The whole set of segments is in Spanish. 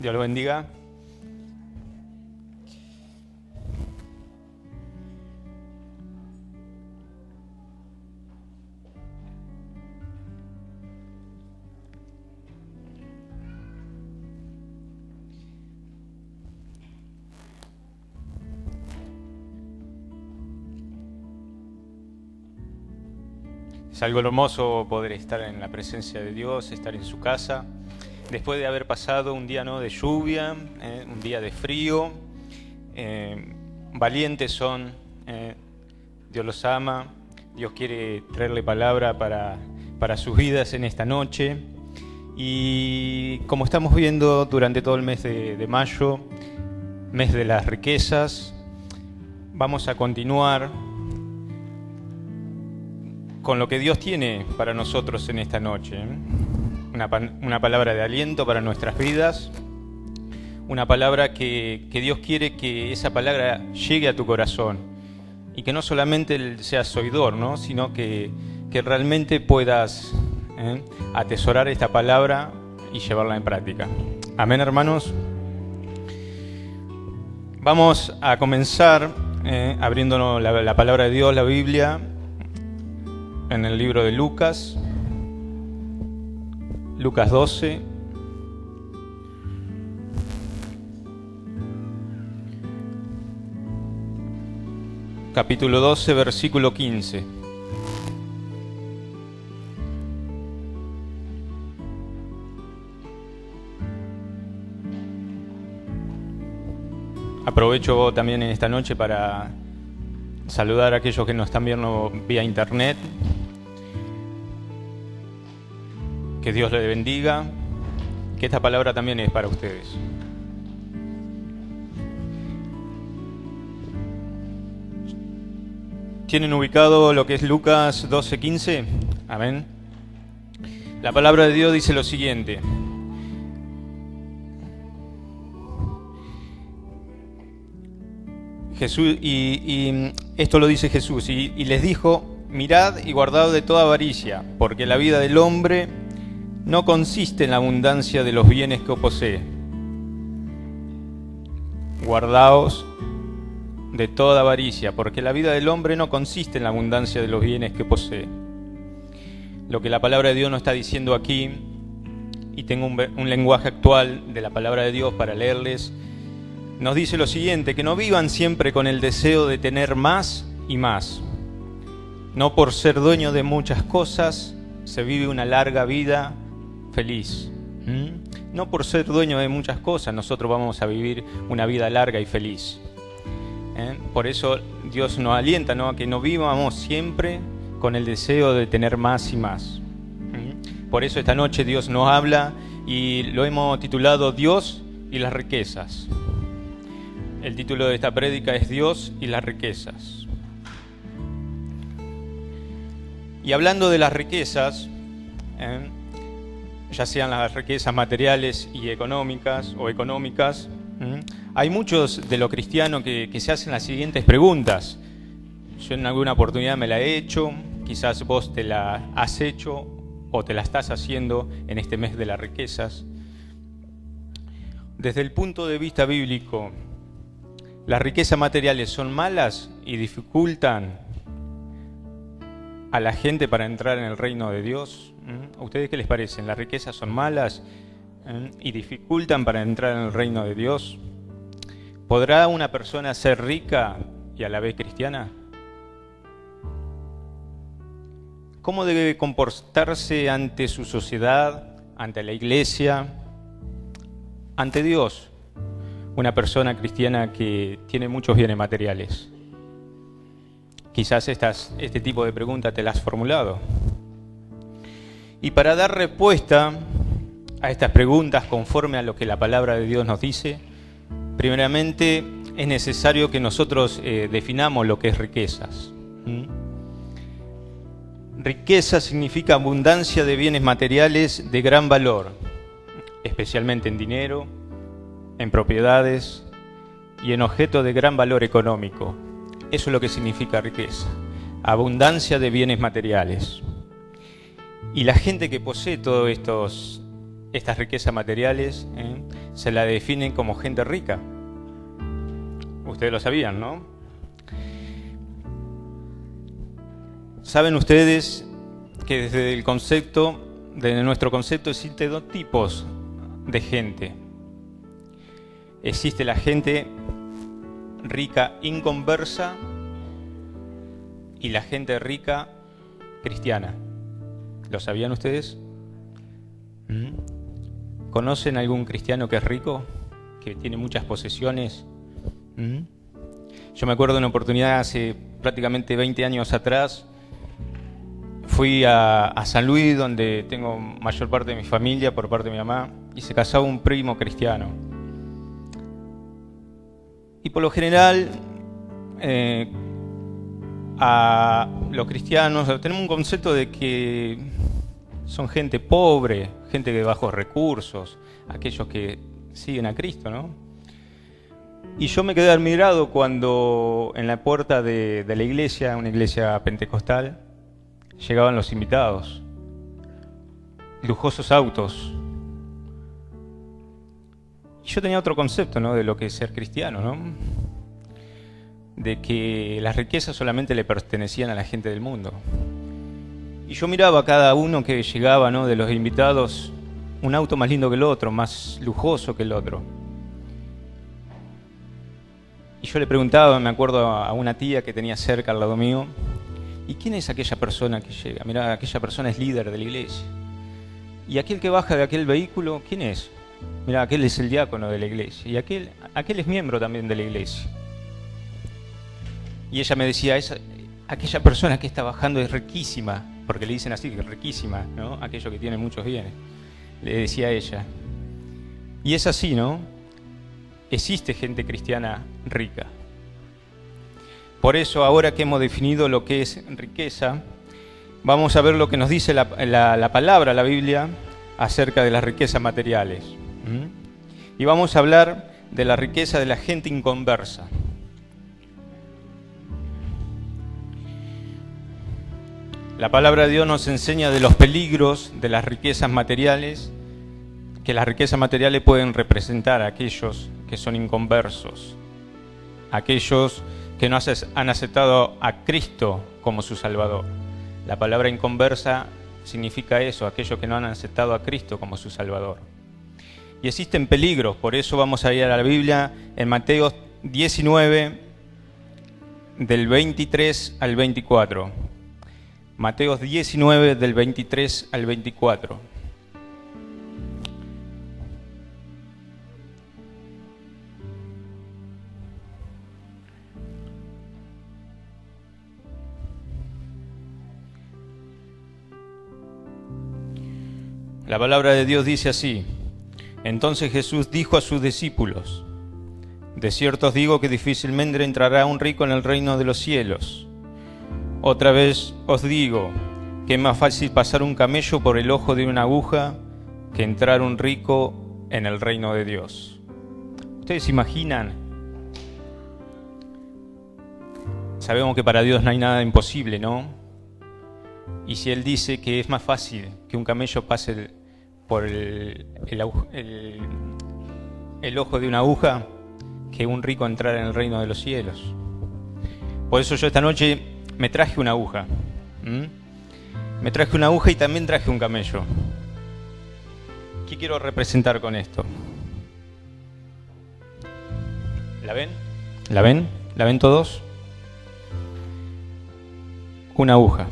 Dios lo bendiga. Es algo hermoso poder estar en la presencia de Dios, estar en su casa, después de haber pasado un día de lluvia, un día de frío. Valientes son, Dios los ama, Dios quiere traerle palabra para sus vidas en esta noche. Y como estamos viendo durante todo el mes de mayo, mes de las riquezas, vamos a continuar con lo que Dios tiene para nosotros en esta noche. Una palabra de aliento para nuestras vidas, una palabra que Dios quiere que esa palabra llegue a tu corazón y que no solamente seas oidor, ¿no? Sino que realmente puedas atesorar esta palabra y llevarla en práctica. Amén, hermanos. Vamos a comenzar abriéndonos la palabra de Dios, la Biblia, en el libro de Lucas 12. Capítulo 12, versículo 15. Aprovecho también en esta noche para saludar a aquellos que nos están viendo vía internet. Que Dios les bendiga, que esta palabra también es para ustedes. ¿Tienen ubicado lo que es Lucas 12:15? Amén. La palabra de Dios dice lo siguiente. Jesús, y esto lo dice Jesús, y les dijo: mirad y guardaos de toda avaricia, porque la vida del hombre no consiste en la abundancia de los bienes que posee. Guardaos de toda avaricia, porque la vida del hombre no consiste en la abundancia de los bienes que posee. Lo que la palabra de Dios nos está diciendo aquí, y tengo un lenguaje actual de la palabra de Dios para leerles, nos dice lo siguiente: que no vivan siempre con el deseo de tener más y más. No por ser dueño de muchas cosas se vive una larga vida feliz. No por ser dueño de muchas cosas nosotros vamos a vivir una vida larga y feliz. Por eso Dios nos alienta, ¿no?, a que no vivamos siempre con el deseo de tener más y más. Por eso esta noche Dios nos habla y lo hemos titulado Dios y las riquezas. El título de esta prédica es Dios y las riquezas. Y hablando de las riquezas, ya sean las riquezas materiales y económicas o económicas, hay muchos de los cristianos que se hacen las siguientes preguntas. Yo en alguna oportunidad me la he hecho, quizás vos te la has hecho o te la estás haciendo en este mes de las riquezas. Desde el punto de vista bíblico, ¿las riquezas materiales son malas y dificultan a la gente para entrar en el reino de Dios? ¿A ustedes qué les parecen? ¿Las riquezas son malas y dificultan para entrar en el reino de Dios? ¿Podrá una persona ser rica y a la vez cristiana? ¿Cómo debe comportarse ante su sociedad, ante la iglesia, ante Dios, una persona cristiana que tiene muchos bienes materiales? Quizás este tipo de preguntas te las has formulado. Y para dar respuesta a estas preguntas conforme a lo que la palabra de Dios nos dice, primeramente es necesario que nosotros definamos lo que es riquezas. Riqueza significa abundancia de bienes materiales de gran valor, especialmente en dinero, en propiedades y en objetos de gran valor económico. Eso es lo que significa riqueza, abundancia de bienes materiales. Y la gente que posee todas estas riquezas materiales se la define como gente rica. Ustedes lo sabían, ¿no? Saben ustedes que desde nuestro concepto existen dos tipos de gente. Existe la gente rica inconversa y la gente rica cristiana. ¿Lo sabían ustedes? ¿Conocen algún cristiano que es rico? ¿Que tiene muchas posesiones? Yo me acuerdo de una oportunidad hace prácticamente 20 años atrás. Fui a San Luis, donde tengo mayor parte de mi familia por parte de mi mamá, y se casaba un primo cristiano. Y por lo general, a los cristianos tenemos un concepto de que son gente pobre, gente de bajos recursos, aquellos que siguen a Cristo, ¿no? Y yo me quedé admirado cuando en la puerta de la iglesia, una iglesia pentecostal, llegaban los invitados, lujosos autos. Y yo tenía otro concepto, ¿no?, de lo que es ser cristiano, ¿no? De que las riquezas solamente le pertenecían a la gente del mundo. Y yo miraba a cada uno que llegaba, ¿no?, de los invitados, un auto más lindo que el otro, más lujoso que el otro. Y yo le preguntaba, me acuerdo a una tía que tenía cerca al lado mío, ¿y quién es aquella persona que llega? Mirá, aquella persona es líder de la iglesia. ¿Y aquel que baja de aquel vehículo, quién es? Mirá, aquel es el diácono de la iglesia. Y aquel es miembro también de la iglesia. Y ella me decía, aquella persona que está bajando es riquísima, porque le dicen así, riquísima, ¿no? Aquello que tiene muchos bienes. Le decía a ella. Y es así, ¿no? Existe gente cristiana rica. Por eso, ahora que hemos definido lo que es riqueza, vamos a ver lo que nos dice la palabra, la Biblia, acerca de las riquezas materiales. Y vamos a hablar de la riqueza de la gente inconversa. La palabra de Dios nos enseña de los peligros de las riquezas materiales, que las riquezas materiales pueden representar a aquellos que son inconversos, aquellos que no han aceptado a Cristo como su Salvador. La palabra inconversa significa eso, aquellos que no han aceptado a Cristo como su Salvador. Y existen peligros, por eso vamos a ir a la Biblia en Mateo 19, del 23 al 24. Mateo 19, del 23 al 24. La palabra de Dios dice así: Entonces Jesús dijo a sus discípulos: De cierto os digo que difícilmente entrará un rico en el reino de los cielos. Otra vez os digo que es más fácil pasar un camello por el ojo de una aguja que entrar un rico en el reino de Dios. ¿Ustedes se imaginan? Sabemos que para Dios no hay nada imposible, ¿no? Y si Él dice que es más fácil que un camello pase por el ojo de una aguja que un rico entrar en el reino de los cielos. Por eso yo esta noche me traje una aguja. Me traje una aguja y también traje un camello. ¿Qué quiero representar con esto? ¿La ven? ¿La ven? ¿La ven todos? Una aguja.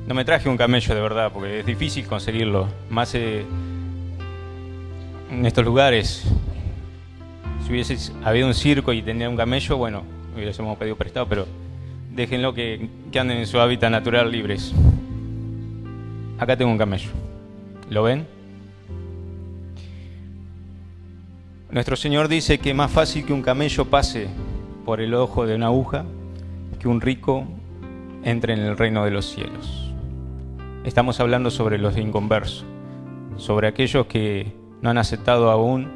No me traje un camello de verdad, porque es difícil conseguirlo. Más en estos lugares. Si hubiese habido un circo y tenía un camello, bueno, hubiésemos pedido prestado, pero déjenlo que anden en su hábitat natural libres. Acá tengo un camello. ¿Lo ven? Nuestro Señor dice que es más fácil que un camello pase por el ojo de una aguja que un rico entre en el reino de los cielos. Estamos hablando sobre los inconversos, sobre aquellos que no han aceptado aún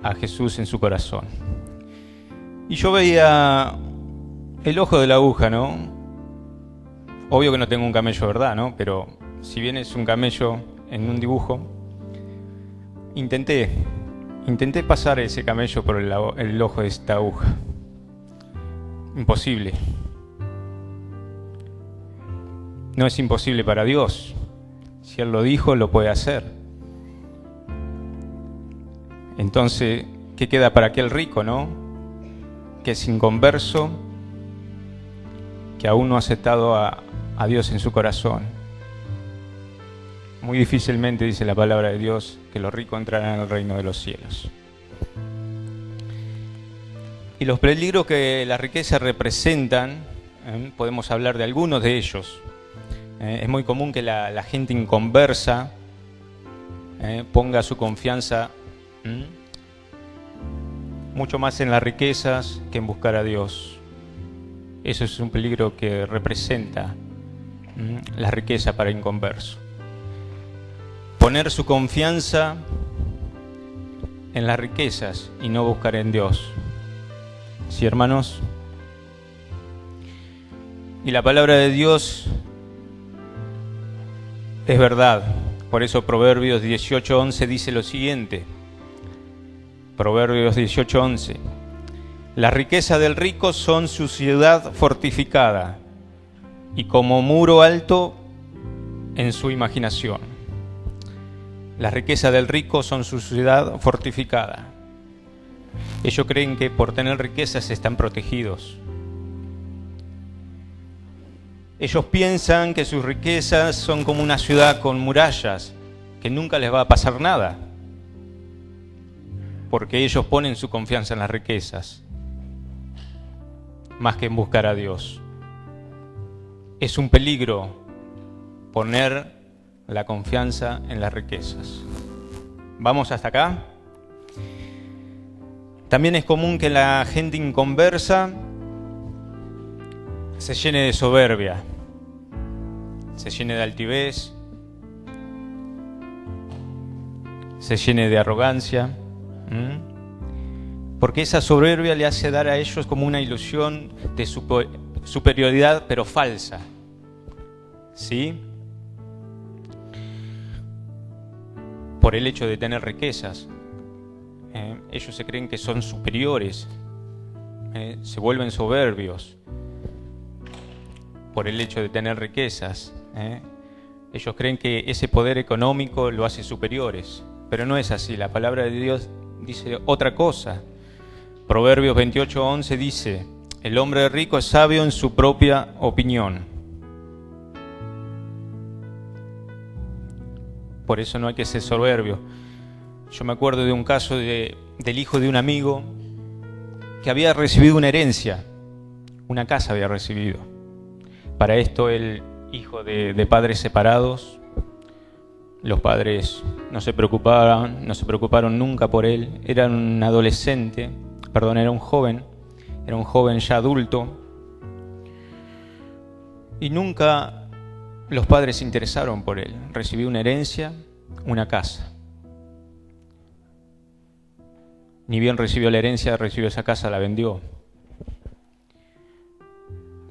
a Jesús en su corazón. Y yo veía el ojo de la aguja, ¿no? Obvio que no tengo un camello, ¿verdad?, ¿no? Pero si bien es un camello en un dibujo, Intenté pasar ese camello por el ojo de esta aguja. Imposible. No es imposible para Dios. Si Él lo dijo, lo puede hacer. Entonces, ¿qué queda para aquel rico, no? Que es inconverso, que aún no ha aceptado a Dios en su corazón. Muy difícilmente, dice la palabra de Dios, que los ricos entrarán en el reino de los cielos. Y los peligros que la riqueza representan, podemos hablar de algunos de ellos. Es muy común que la gente inconversa ponga su confianza mucho más en las riquezas que en buscar a Dios. Eso es un peligro que representa la riqueza para el inconverso. Poner su confianza en las riquezas y no buscar en Dios. ¿Sí, hermanos? Y la palabra de Dios es verdad. Por eso Proverbios 18:11 dice lo siguiente. Proverbios 18:11. Las riquezas del rico son su ciudad fortificada y como muro alto en su imaginación. Las riquezas del rico son su ciudad fortificada. Ellos creen que por tener riquezas están protegidos. Ellos piensan que sus riquezas son como una ciudad con murallas, que nunca les va a pasar nada, porque ellos ponen su confianza en las riquezas, más que en buscar a Dios. Es un peligro poner la confianza en las riquezas. ¿Vamos hasta acá? También es común que la gente inconversa se llene de soberbia, se llene de altivez, se llene de arrogancia, porque esa soberbia le hace dar a ellos como una ilusión de superioridad, pero falsa. ¿Sí? Por el hecho de tener riquezas. Ellos se creen que son superiores, se vuelven soberbios por el hecho de tener riquezas. Ellos creen que ese poder económico lo hace superiores, pero no es así. La palabra de Dios dice otra cosa. Proverbios 28:11 dice: el hombre rico es sabio en su propia opinión. Por eso no hay que ser soberbio. Yo me acuerdo de un caso del hijo de un amigo que había recibido una herencia, una casa había recibido. Para esto el hijo de padres separados, los padres no se preocuparon nunca por él. Era un adolescente, era un joven ya adulto, y nunca los padres se interesaron por él. Recibió una herencia, una casa. Ni bien recibió la herencia, recibió esa casa, la vendió.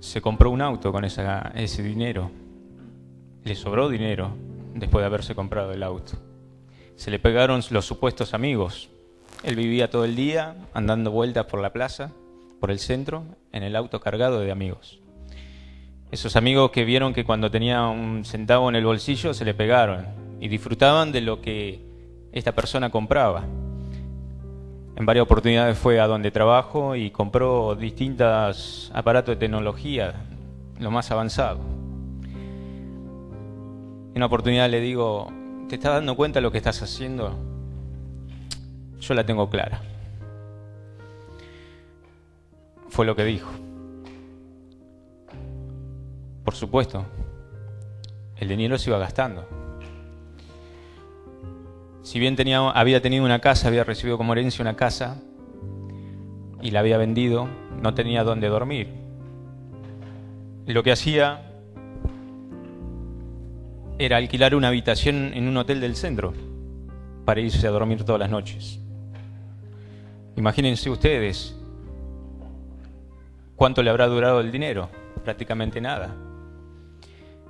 Se compró un auto con ese dinero. Le sobró dinero después de haberse comprado el auto. Se le pegaron los supuestos amigos. Él vivía todo el día andando vueltas por la plaza, por el centro, en el auto cargado de amigos. Esos amigos que vieron que cuando tenía un centavo en el bolsillo se le pegaron y disfrutaban de lo que esta persona compraba. En varias oportunidades fue a donde trabajo y compró distintos aparatos de tecnología, lo más avanzado. En una oportunidad le digo: ¿te estás dando cuenta de lo que estás haciendo? Yo la tengo clara. Fue lo que dijo. Por supuesto, el dinero se iba gastando. Si bien había tenido una casa, había recibido como herencia una casa y la había vendido, no tenía dónde dormir. Y lo que hacía era alquilar una habitación en un hotel del centro para irse a dormir todas las noches. Imagínense ustedes cuánto le habrá durado el dinero, prácticamente nada.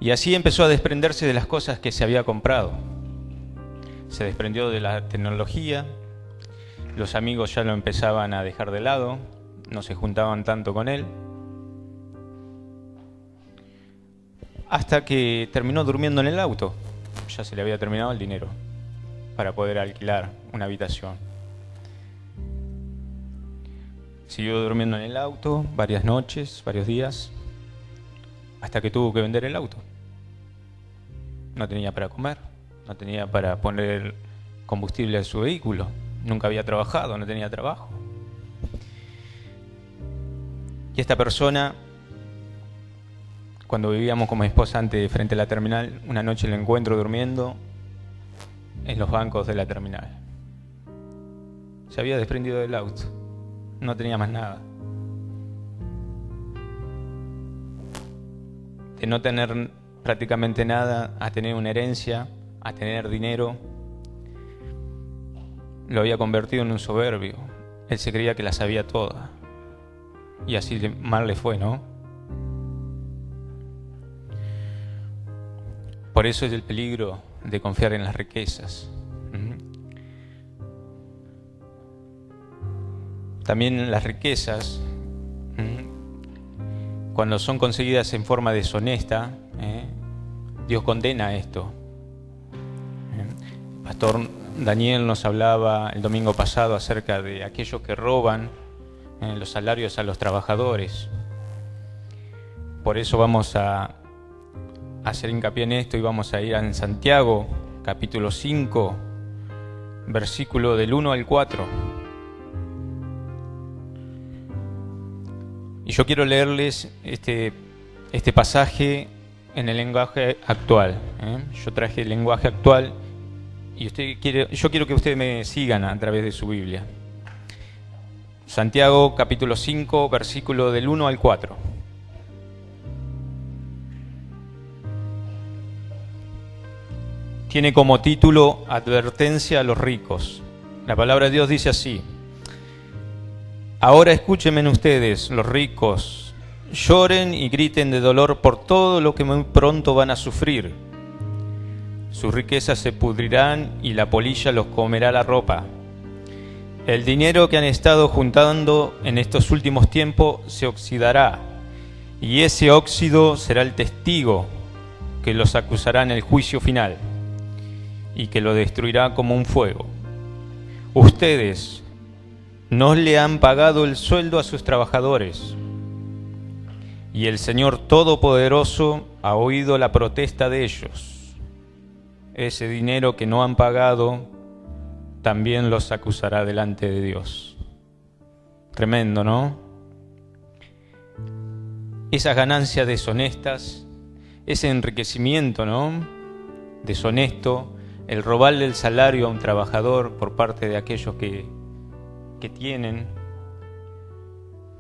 Y así empezó a desprenderse de las cosas que se había comprado. Se desprendió de la tecnología, los amigos ya lo empezaban a dejar de lado, no se juntaban tanto con él, hasta que terminó durmiendo en el auto. Ya se le había terminado el dinero para poder alquilar una habitación. Siguió durmiendo en el auto varias noches, varios días, hasta que tuvo que vender el auto. No tenía para comer, no tenía para poner combustible a su vehículo, nunca había trabajado, no tenía trabajo. Y esta persona, cuando vivíamos con mi esposa antes frente a la terminal, una noche lo encuentro durmiendo en los bancos de la terminal. Se había desprendido del auto, no tenía más nada. De no tener prácticamente nada a tener una herencia, a tener dinero, lo había convertido en un soberbio. Él se creía que la sabía toda. Y así mal le fue, ¿no? Por eso es el peligro de confiar en las riquezas. También las riquezas, cuando son conseguidas en forma deshonesta, Dios condena esto. El pastor Daniel nos hablaba el domingo pasado acerca de aquellos que roban los salarios a los trabajadores. Por eso vamos a hacer hincapié en esto y vamos a ir en Santiago, capítulo 5, versículo del 1 al 4. Y yo quiero leerles este pasaje en el lenguaje actual. Yo traje el lenguaje actual y yo quiero que ustedes me sigan a través de su Biblia. Santiago capítulo 5, versículo del 1 al 4. Tiene como título Advertencia a los ricos. La palabra de Dios dice así: Ahora escúchenme ustedes, los ricos, lloren y griten de dolor por todo lo que muy pronto van a sufrir. Sus riquezas se pudrirán y la polilla los comerá la ropa. El dinero que han estado juntando en estos últimos tiempos se oxidará, y ese óxido será el testigo que los acusará en el juicio final y que lo destruirá como un fuego. Ustedes no le han pagado el sueldo a sus trabajadores, y el Señor Todopoderoso ha oído la protesta de ellos. Ese dinero que no han pagado también los acusará delante de Dios. Tremendo, ¿no? Esas ganancias deshonestas, ese enriquecimiento, ¿no? Deshonesto, el robarle el salario a un trabajador por parte de aquellos que tienen,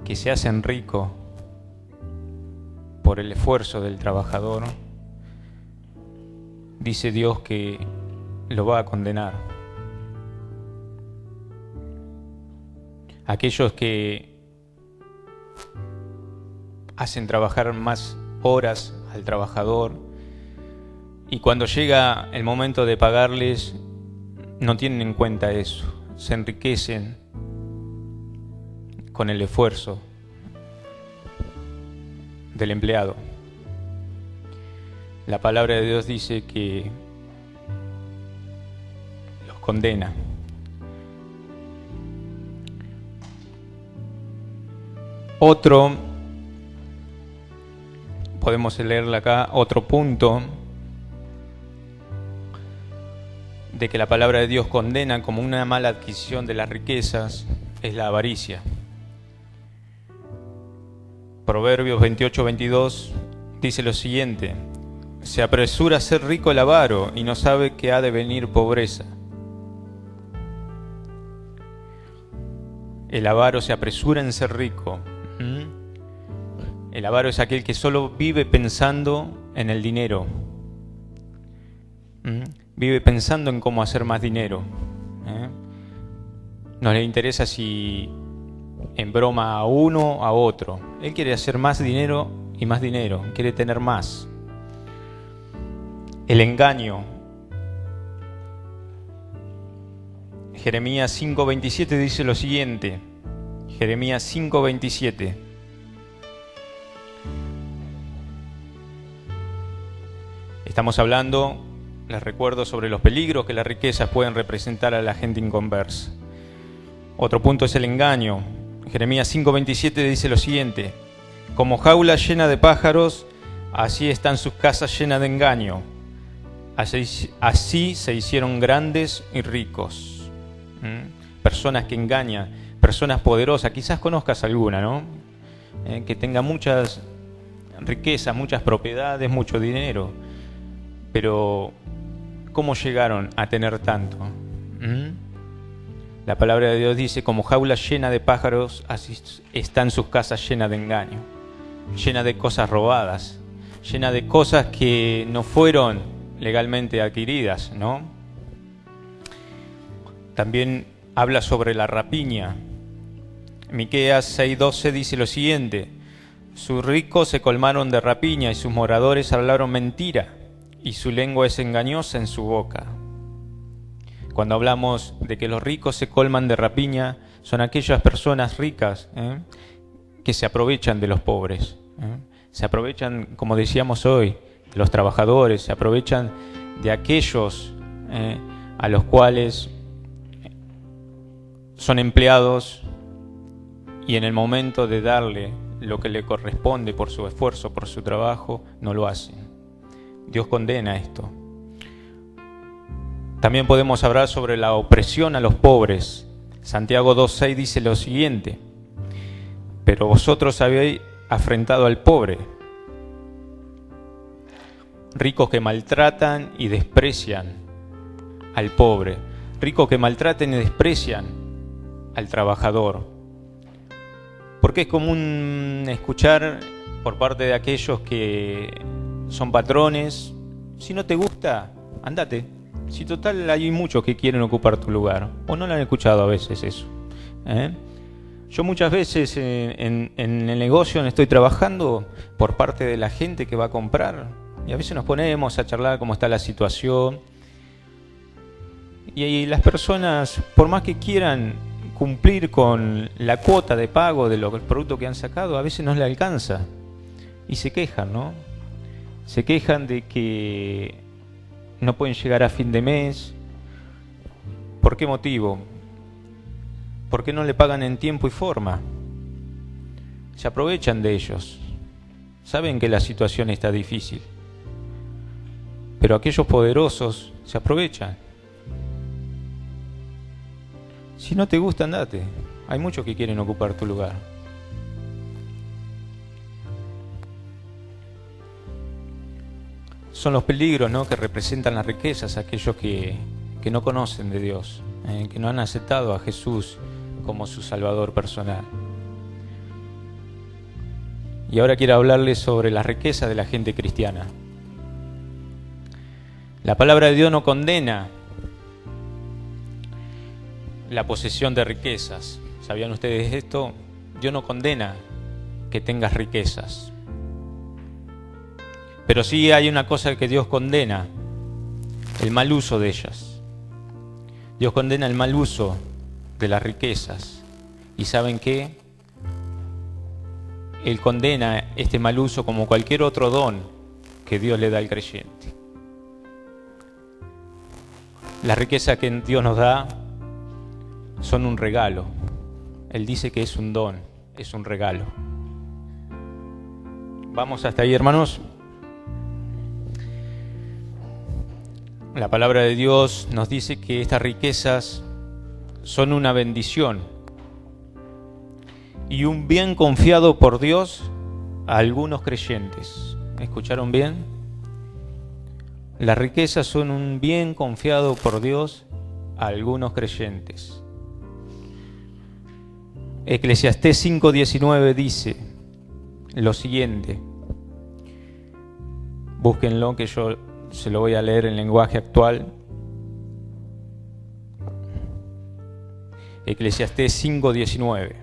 que se hacen ricos por el esfuerzo del trabajador, dice Dios que lo va a condenar. Aquellos que hacen trabajar más horas al trabajador y cuando llega el momento de pagarles no tienen en cuenta eso, se enriquecen con el esfuerzo del empleado. La palabra de Dios dice que los condena. Otro, podemos leerle acá, otro punto de que la palabra de Dios condena como una mala adquisición de las riquezas es la avaricia. Proverbios 28-22 dice lo siguiente: se apresura a ser rico el avaro y no sabe que ha de venir pobreza. El avaro se apresura en ser rico. El avaro es aquel que solo vive pensando en el dinero. Vive pensando en cómo hacer más dinero. No le interesa si en broma a uno o a otro. Él quiere hacer más dinero y más dinero. Quiere tener más. El engaño Jeremías 5:27 dice lo siguiente. Jeremías 5:27. Estamos hablando, les recuerdo, sobre los peligros que las riquezas pueden representar a la gente inconversa. Otro punto es el engaño. Jeremías 5:27 dice lo siguiente: como jaula llena de pájaros, así están sus casas llenas de engaño. Así se hicieron grandes y ricos. Personas que engañan, personas poderosas. Quizás conozcas alguna, ¿no? Que tenga muchas riquezas, muchas propiedades, mucho dinero. Pero, ¿cómo llegaron a tener tanto? La palabra de Dios dice: como jaula llena de pájaros, así están sus casas llenas de engaño, llenas de cosas robadas, llenas de cosas que no fueron legalmente adquiridas, ¿no? También habla sobre la rapiña. Miqueas 6:12 dice lo siguiente: sus ricos se colmaron de rapiña y sus moradores hablaron mentira, y su lengua es engañosa en su boca. Cuando hablamos de que los ricos se colman de rapiña, son aquellas personas ricas que se aprovechan de los pobres. Se aprovechan, como decíamos hoy, de los trabajadores, se aprovechan de aquellos a los cuales son empleados, y en el momento de darle lo que le corresponde por su esfuerzo, por su trabajo, no lo hacen. Dios condena esto. También podemos hablar sobre la opresión a los pobres. Santiago 2:6 dice lo siguiente: pero vosotros habéis afrentado al pobre. Ricos que maltratan y desprecian al pobre. Ricos que maltratan y desprecian al trabajador. Porque es común escuchar por parte de aquellos que son patrones: si no te gusta, andate. Si total hay muchos que quieren ocupar tu lugar. ¿O no lo han escuchado a veces eso? Yo muchas veces en el negocio donde estoy trabajando, por parte de la gente que va a comprar, y a veces nos ponemos a charlar cómo está la situación, y las personas, por más que quieran cumplir con la cuota de pago de los productos que han sacado, a veces no les alcanza, y se quejan, ¿no? Se quejan de que no pueden llegar a fin de mes. ¿Por qué motivo? ¿Por qué no le pagan en tiempo y forma? Se aprovechan de ellos. Saben que la situación está difícil, pero aquellos poderosos se aprovechan. Si no te gusta, andate. Hay muchos que quieren ocupar tu lugar. Son los peligros, ¿no?, que representan las riquezas, aquellos que no conocen de Dios, que no han aceptado a Jesús como su Salvador personal. Y ahora quiero hablarles sobre la riqueza de la gente cristiana. La palabra de Dios no condena la posesión de riquezas. ¿Sabían ustedes esto? Dios no condena que tengas riquezas. Pero sí hay una cosa que Dios condena: el mal uso de ellas. Dios condena el mal uso de las riquezas. ¿Y saben qué? Él condena este mal uso como cualquier otro don que Dios le da al creyente. Las riquezas que Dios nos da son un regalo. Él dice que es un don, es un regalo. ¿Vamos hasta ahí, hermanos? La palabra de Dios nos dice que estas riquezas son una bendición y un bien confiado por Dios a algunos creyentes. ¿Escucharon bien? Las riquezas son un bien confiado por Dios a algunos creyentes. Eclesiastés 5:19 dice lo siguiente. Búsquenlo, que yo se lo voy a leer en lenguaje actual. Eclesiastés 5:19.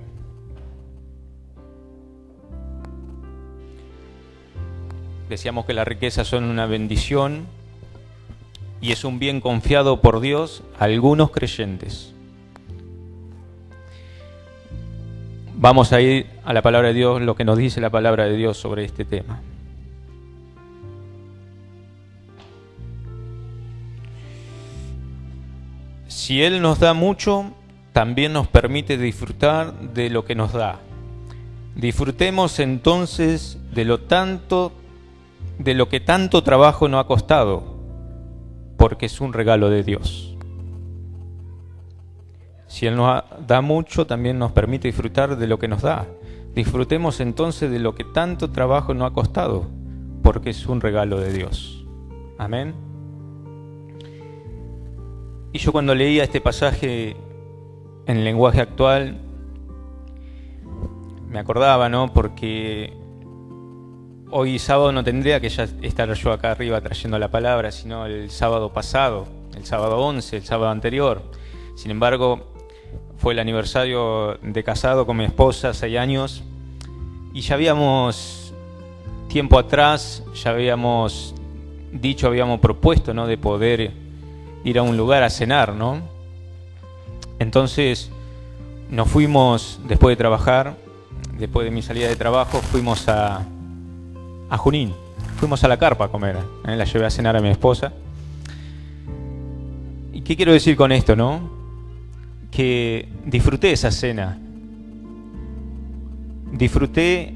Decíamos que las riquezas son una bendición y es un bien confiado por Dios a algunos creyentes. Vamos a ir a la palabra de Dios, lo que nos dice la palabra de Dios sobre este tema. Si Él nos da mucho, también nos permite disfrutar de lo que nos da. Disfrutemos entonces de lo que tanto trabajo nos ha costado, porque es un regalo de Dios. Si Él nos da mucho, también nos permite disfrutar de lo que nos da. Disfrutemos entonces de lo que tanto trabajo nos ha costado, porque es un regalo de Dios. Amén. Y yo cuando leía este pasaje en el lenguaje actual, me acordaba, ¿no? Porque hoy sábado no tendría que ya estar yo acá arriba trayendo la palabra, sino el sábado pasado, el sábado 11, el sábado anterior. Sin embargo, fue el aniversario de casado con mi esposa, 6 años, y ya habíamos, tiempo atrás, ya habíamos dicho, habíamos propuesto, ¿no? De poder ir a un lugar a cenar, ¿no? Entonces nos fuimos, después de trabajar, después de mi salida de trabajo, fuimos a Junín, fuimos a la carpa a comer, la llevé a cenar a mi esposa. ¿Y qué quiero decir con esto, no? Que disfruté esa cena, disfruté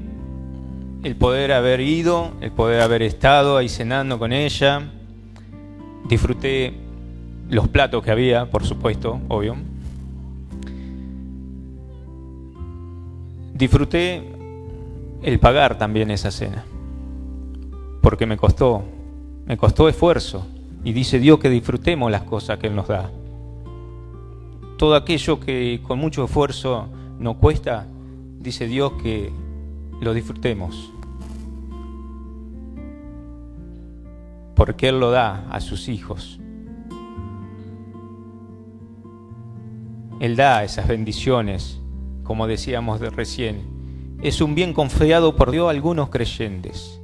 el poder haber ido, el poder haber estado ahí cenando con ella, disfruté los platos que había, por supuesto, obvio. Disfruté el pagar también esa cena, porque me costó esfuerzo, y dice Dios que disfrutemos las cosas que Él nos da. Todo aquello que con mucho esfuerzo nos cuesta, dice Dios que lo disfrutemos, porque Él lo da a sus hijos. Él da esas bendiciones, como decíamos recién. Es un bien confiado por Dios a algunos creyentes.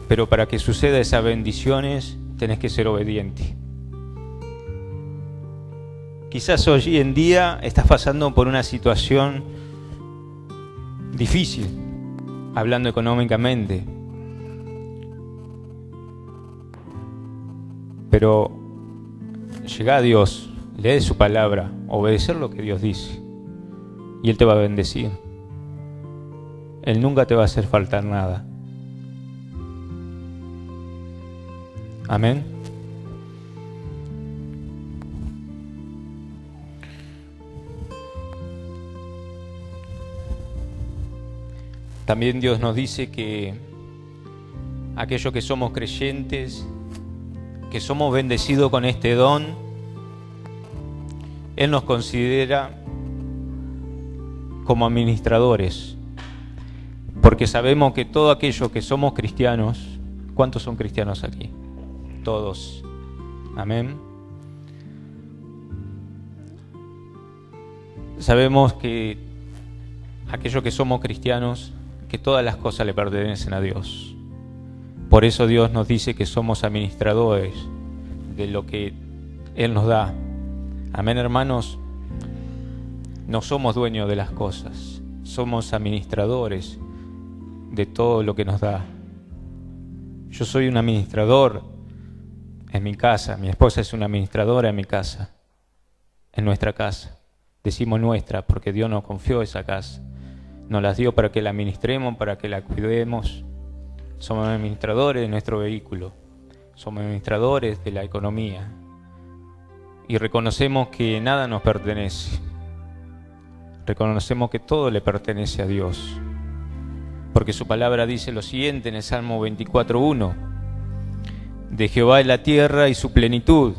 Pero para que suceda esas bendiciones, tenés que ser obediente. Quizás hoy en día estás pasando por una situación difícil, hablando económicamente. Pero llega a Dios, lee su palabra, obedecer lo que Dios dice, y Él te va a bendecir. Él nunca te va a hacer faltar nada. Amén. También Dios nos dice que aquellos que somos creyentes, que somos bendecidos con este don, Él nos considera como administradores, porque sabemos que todos aquellos que somos cristianos, ¿cuántos son cristianos aquí? Todos. Amén. Sabemos que aquellos que somos cristianos, que todas las cosas le pertenecen a Dios. Por eso Dios nos dice que somos administradores de lo que Él nos da. Amén, hermanos. No somos dueños de las cosas, somos administradores de todo lo que nos da. Yo soy un administrador en mi casa, mi esposa es una administradora en mi casa, en nuestra casa. Decimos nuestra porque Dios nos confió esa casa, nos las dio para que la administremos, para que la cuidemos. Somos administradores de nuestro vehículo, somos administradores de la economía, y reconocemos que nada nos pertenece. Reconocemos que todo le pertenece a Dios, porque su palabra dice lo siguiente en el Salmo 24:1: de Jehová es la tierra y su plenitud,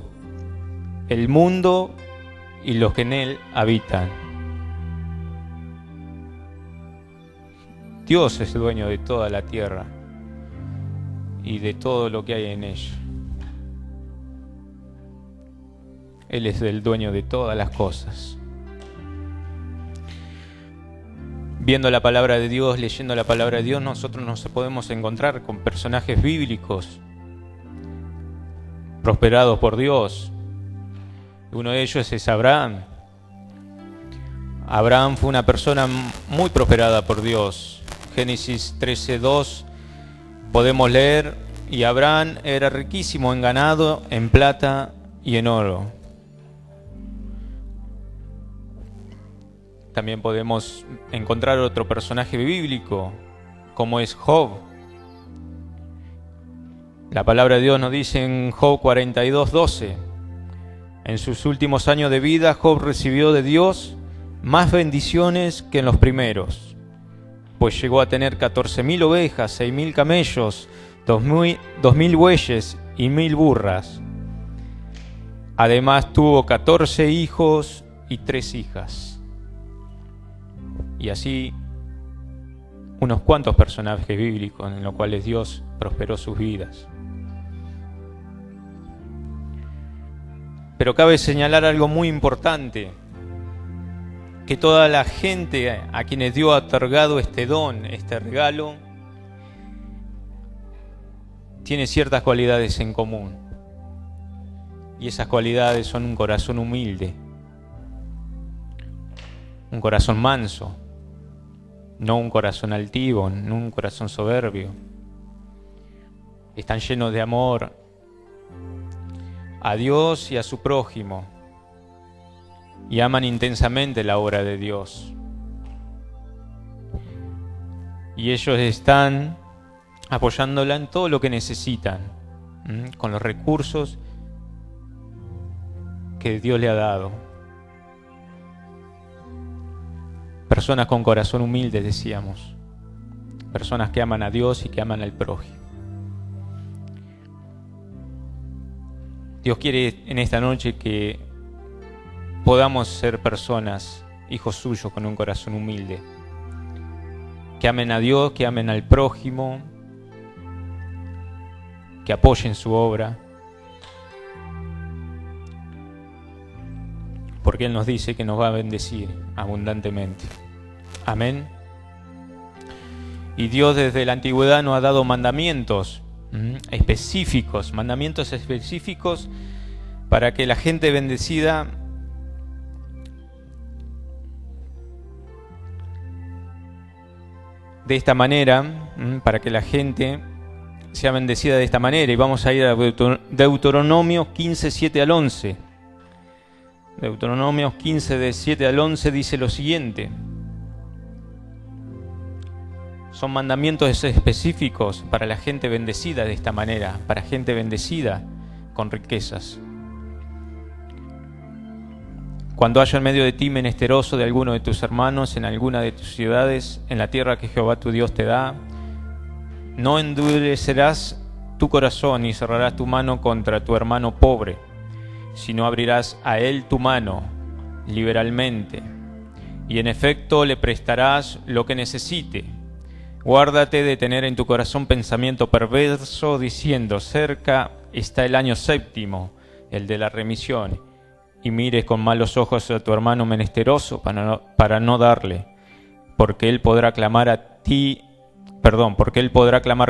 el mundo y los que en él habitan. Dios es el dueño de toda la tierra y de todo lo que hay en ella. Él es el dueño de todas las cosas. Viendo la palabra de Dios, leyendo la palabra de Dios, nosotros nos podemos encontrar con personajes bíblicos prosperados por Dios. Uno de ellos es Abraham. Abraham fue una persona muy prosperada por Dios. Génesis 13:2 podemos leer: y Abraham era riquísimo en ganado, en plata y en oro. También podemos encontrar otro personaje bíblico, como es Job. La palabra de Dios nos dice en Job 42:12: en sus últimos años de vida, Job recibió de Dios más bendiciones que en los primeros, pues llegó a tener 14.000 ovejas, 6.000 camellos, 2.000 bueyes y 1.000 burras. Además tuvo 14 hijos y 3 hijas. Y así unos cuantos personajes bíblicos en los cuales Dios prosperó sus vidas. Pero cabe señalar algo muy importante, que toda la gente a quienes Dios ha otorgado este don, este regalo, tiene ciertas cualidades en común. Y esas cualidades son un corazón humilde, un corazón manso, no un corazón altivo, no un corazón soberbio. Están llenos de amor a Dios y a su prójimo, y aman intensamente la obra de Dios. Y ellos están apoyándola en todo lo que necesitan, con los recursos que Dios le ha dado. Personas con corazón humilde, decíamos. Personas que aman a Dios y que aman al prójimo. Dios quiere en esta noche que podamos ser personas, hijos suyos, con un corazón humilde. Que amen a Dios, que amen al prójimo, que apoyen su obra. Porque Él nos dice que nos va a bendecir abundantemente. Amén. Y Dios desde la antigüedad nos ha dado mandamientos específicos, para que la gente bendecida de esta manera, para que la gente sea bendecida de esta manera. Y vamos a ir a Deuteronomio 15, 7 al 11. Deuteronomio 15, de 7 al 11 dice lo siguiente. Son mandamientos específicos para la gente bendecida de esta manera, para gente bendecida con riquezas. Cuando haya en medio de ti menesteroso de alguno de tus hermanos en alguna de tus ciudades, en la tierra que Jehová tu Dios te da, no endurecerás tu corazón ni cerrarás tu mano contra tu hermano pobre, sino abrirás a él tu mano liberalmente, y en efecto le prestarás lo que necesite. Guárdate de tener en tu corazón pensamiento perverso, diciendo: cerca está el año séptimo, el de la remisión, y mires con malos ojos a tu hermano menesteroso para no darle, porque él podrá clamar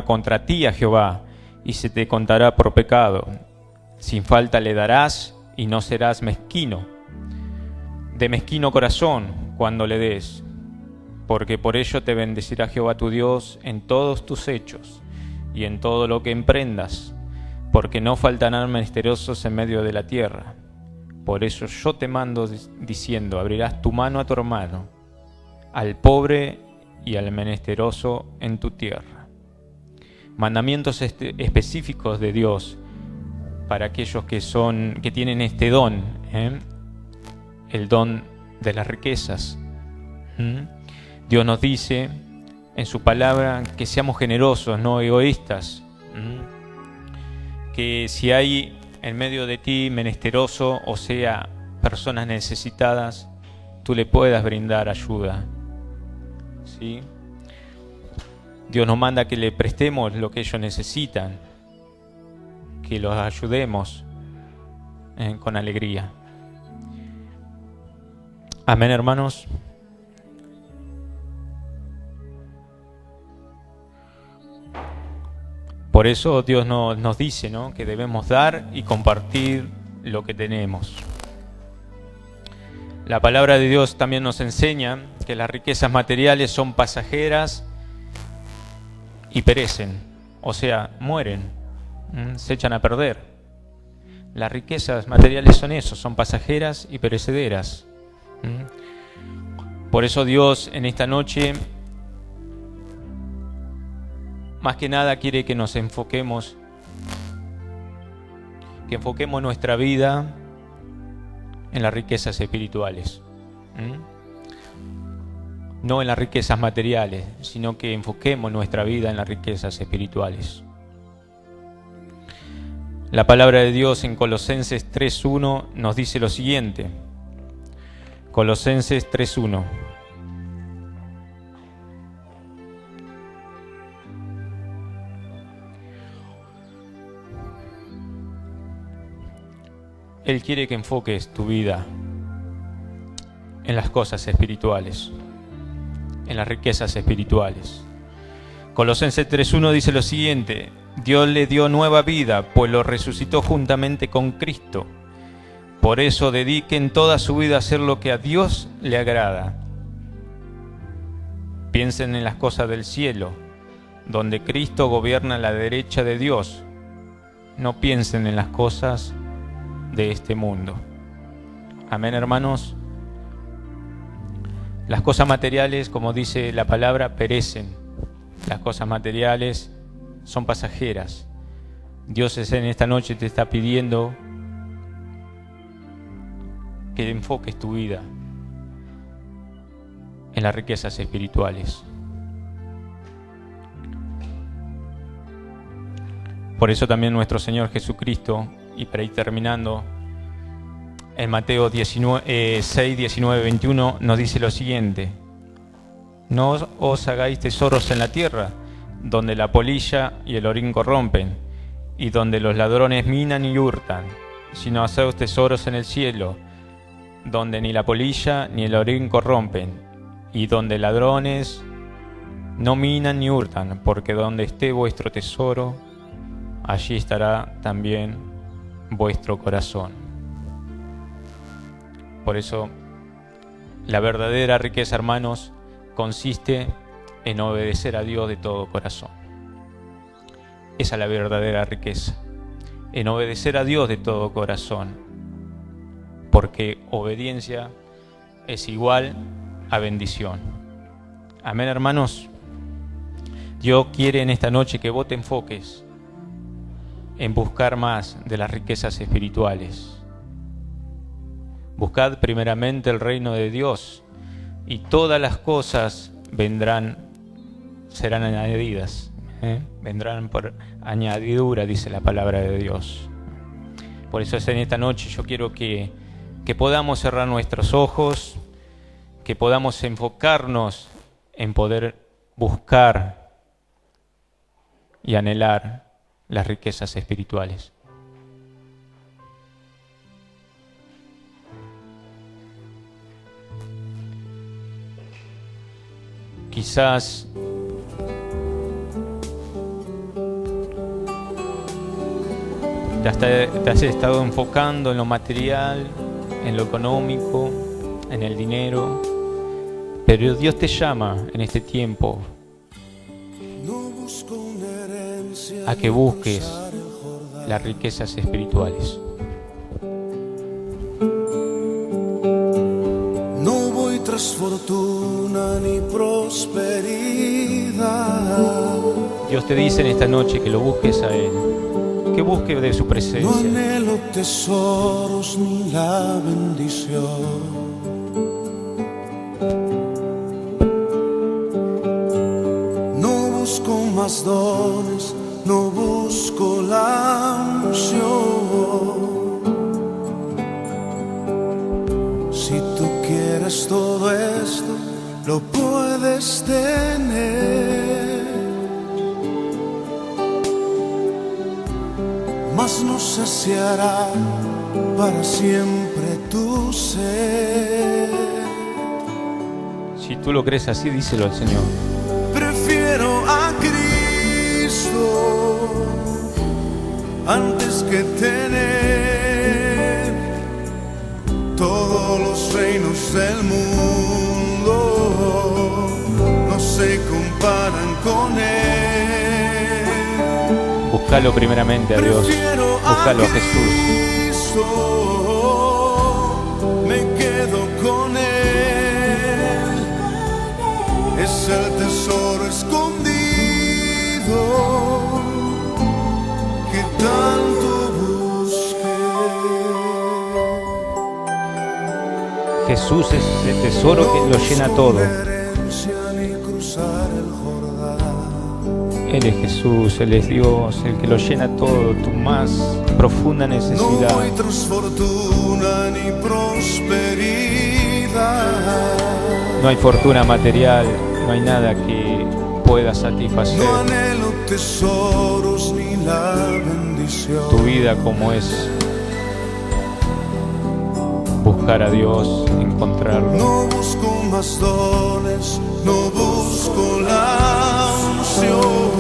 contra ti a Jehová, y se te contará por pecado. Sin falta le darás, y no serás mezquino, de mezquino corazón, cuando le des. Porque por ello te bendecirá Jehová tu Dios en todos tus hechos y en todo lo que emprendas, porque no faltarán menesterosos en medio de la tierra. Por eso yo te mando diciendo: abrirás tu mano a tu hermano, al pobre y al menesteroso en tu tierra. Mandamientos específicos de Dios para aquellos que tienen este don, el don de las riquezas. Dios nos dice en su palabra que seamos generosos, no egoístas. Que si hay en medio de ti menesteroso, o sea, personas necesitadas, tú le puedas brindar ayuda. ¿Sí? Dios nos manda que le prestemos lo que ellos necesitan, que los ayudemos con alegría. Amén, hermanos. Por eso Dios nos dice, ¿no?, que debemos dar y compartir lo que tenemos. La palabra de Dios también nos enseña que las riquezas materiales son pasajeras y perecen, o sea, mueren, se echan a perder. Las riquezas materiales son eso, son pasajeras y perecederas. Por eso Dios en esta noche, más que nada, quiere que nos enfoquemos, nuestra vida en las riquezas espirituales. No en las riquezas materiales, sino que enfoquemos nuestra vida en las riquezas espirituales. La palabra de Dios en Colosenses 3:1 nos dice lo siguiente. Colosenses 3:1. Él quiere que enfoques tu vida en las cosas espirituales, en las riquezas espirituales. Colosenses 3:1 dice lo siguiente: Dios le dio nueva vida, pues lo resucitó juntamente con Cristo. Por eso dediquen toda su vida a hacer lo que a Dios le agrada. Piensen en las cosas del cielo, donde Cristo gobierna a la derecha de Dios. No piensen en las cosas de este mundo. Amén, hermanos. Las cosas materiales, como dice la palabra, perecen. Las cosas materiales son pasajeras. Dios en esta noche te está pidiendo que enfoques tu vida en las riquezas espirituales. Por eso también nuestro Señor Jesucristo, y para ir terminando, en Mateo 6, 19, 21 nos dice lo siguiente: no os hagáis tesoros en la tierra, donde la polilla y el orín corrompen, y donde los ladrones minan y hurtan, sino haceos tesoros en el cielo, donde ni la polilla ni el orín corrompen, y donde ladrones no minan ni hurtan, porque donde esté vuestro tesoro, allí estará también vuestro corazón. Por eso, la verdadera riqueza, hermanos, consiste en obedecer a Dios de todo corazón. Esa es la verdadera riqueza, en obedecer a Dios de todo corazón, porque obediencia es igual a bendición. Amén, hermanos. Dios quiere en esta noche que vos te enfoques en buscar más de las riquezas espirituales. Buscad primeramente el reino de Dios, y todas las cosas serán añadidas. Vendrán por añadidura, dice la palabra de Dios. Por eso en esta noche yo quiero que podamos cerrar nuestros ojos, que podamos enfocarnos en poder buscar y anhelar las riquezas espirituales. Quizás te has estado enfocando en lo material, en lo económico, en el dinero, pero Dios te llama en este tiempo a que busques las riquezas espirituales. No voy tras fortuna ni prosperidad. Dios te dice en esta noche que lo busques a Él, que busques de su presencia. No anhelo tesoros ni la bendición. No busco más dones, no busco la unción. Si tú quieres todo esto, lo puedes tener, mas no saciará para siempre tu ser. Si tú lo crees así, díselo al Señor. Prefiero a Cristo antes que tener Todos los reinos del mundo no se comparan con Él. Búscalo primeramente a Dios, búscalo a Jesús. Me quedo con Él, es el tesoro escondido que tanto busqué. Jesús es el tesoro que lo llena todo. Él es Jesús, Él es Dios, el que lo llena todo, tu más profunda necesidad. No hay fortuna ni prosperidad. No hay fortuna material, no hay nada que pueda satisfacer no anhelo tesoros ni la bendición. Tu vida como es buscar a Dios, encontrarlo. No busco más dones, no busco la unción.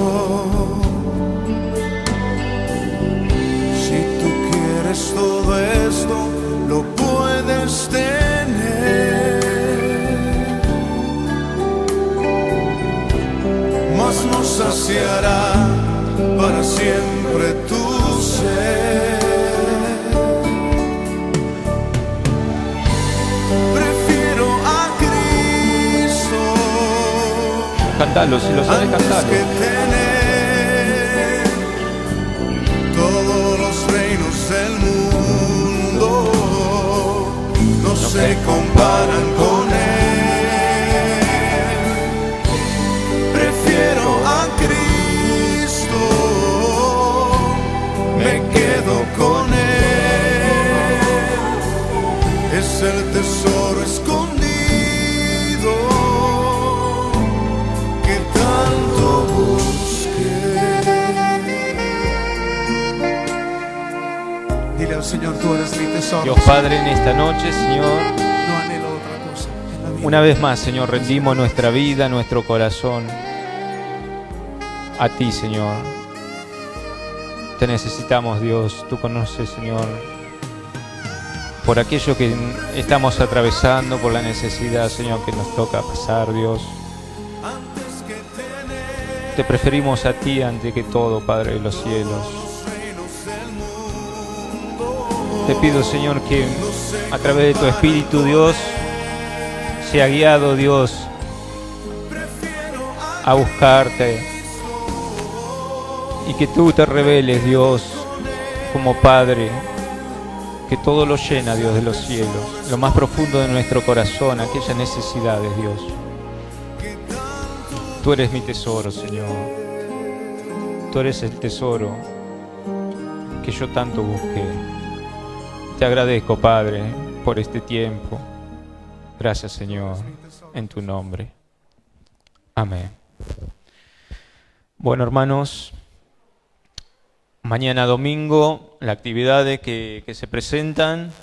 Si tú quieres todo esto, lo puedes tener. Mas no saciará para siempre tu ser. Cantalo, si lo sabes, cantalo. Todos los reinos del mundo no se comparan con Él. Prefiero a Cristo, me quedo con Él. Es el tesoro escondido. Señor, tú eres mi tesoro. Dios Padre, en esta noche, Señor, no anhelo otra cosa en la vida. Una vez más, Señor, rendimos nuestra vida, nuestro corazón a ti, Señor. Te necesitamos, Dios. Tú conoces, Señor, por aquello que estamos atravesando, por la necesidad, Señor, que nos toca pasar, Dios. Te preferimos a ti ante que todo, Padre de los cielos. Te pido, Señor, que a través de tu Espíritu, Dios, sea guiado, Dios, a buscarte y que tú te reveles, Dios, como Padre, que todo lo llena, Dios, de los cielos, lo más profundo de nuestro corazón, aquellas necesidades, Dios. Tú eres mi tesoro, Señor. Tú eres el tesoro que yo tanto busqué. Te agradezco, Padre, por este tiempo. Gracias, Señor, en tu nombre. Amén. Bueno, hermanos, mañana domingo, las actividades que se presentan